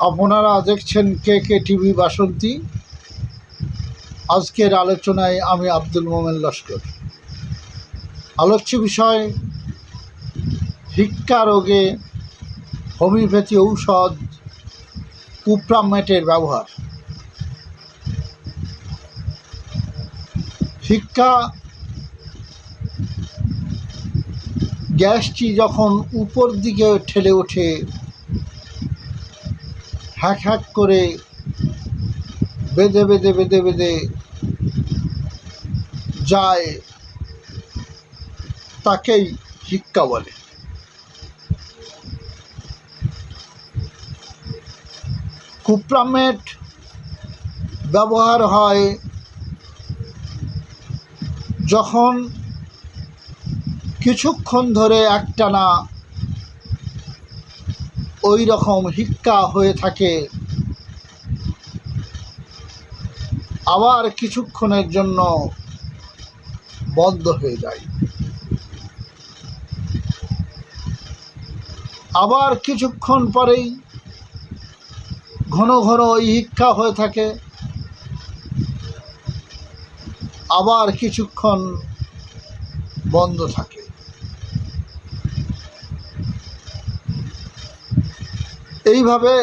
আপনারা দেখছেন কে টিভি বাসন্তী। আজকের আলোচনায় আমি আব্দুল মোমেন লস্কর। আলোচ্য বিষয় হিক্কা রোগে হোমিওপ্যাথি ঔষধ কুপ্রামেটের ব্যবহার। হিক্কা গ্যাসটি যখন উপর দিকে ঠেলে ওঠে, হ্যাক হ্যাক করে বেঁধে বেঁধে বেঁধে বেঁধে যায়, তাকেই হিক্কা বলে। কুপ্রামেট ব্যবহার হয় যখন কিছুক্ষণ ধরে একটানা ওই রকম হিক্কা হয়ে থাকে, আবার কিছুক্ষণের জন্য বন্ধ হয়ে যায়, আবার কিছুক্ষণ পরেই ঘন ঘন ওই হিক্কা হয়ে থাকে, আবার কিছুক্ষণ বন্ধ থাকে। এইভাবে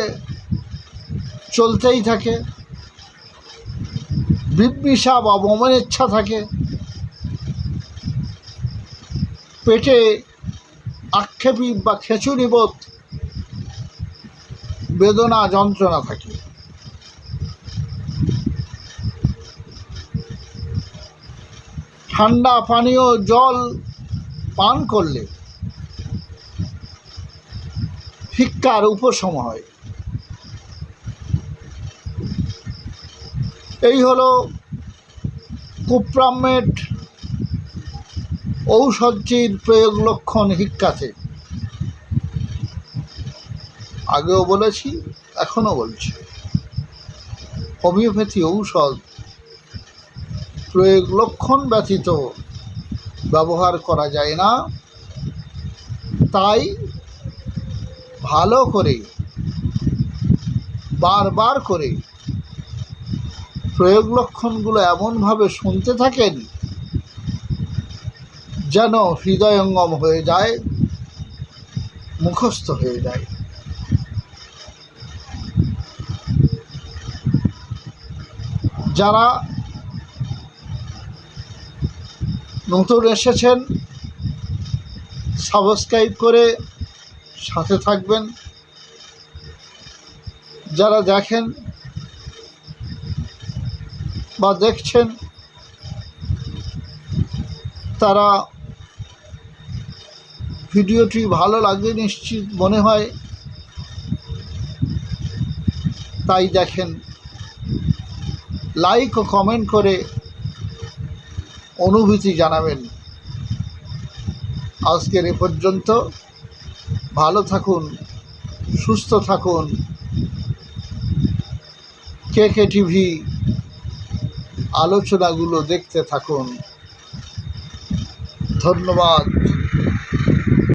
চলতেই থাকে। বিম্বিসা বা বমন ইচ্ছা থাকে, পেটে আক্ষেপী বা খেঁচুনিবোধ বেদনা যন্ত্রণা থাকে। ঠান্ডা পানীয় জল পান করলে হিক্কার উপশম হয়। এই হলো কুপ্রামেট ঔষধটির প্রয়োগ লক্ষণ হিক্কাতে। আগেও বলেছি, এখনও বলছি, হোমিওপ্যাথি ঔষধ প্রয়োগ লক্ষণ ব্যতীত ব্যবহার করা যায় না। তাই ভালো করে বারবার করে প্রয়োগ লক্ষণগুলো এমনভাবে শুনতে থাকেন যেন হৃদয়ঙ্গম হয়ে যায়, মুখস্থ হয়ে যায়। যারা নতুন এসেছেন, সাবস্ক্রাইব করে সাথে থাকবেন। যারা দেখেন বা দেখছেন, তারা ভিডিওটি ভালো লাগে নিশ্চিত মনে হয়, তাই দেখেন। লাইক ও কমেন্ট করে অনুভূতি জানাবেন। আজকের এ পর্যন্ত। ভালো থাকুন, সুস্থ থাকুন। কে টিভি আলোচনাগুলো দেখতে থাকুন। ধন্যবাদ।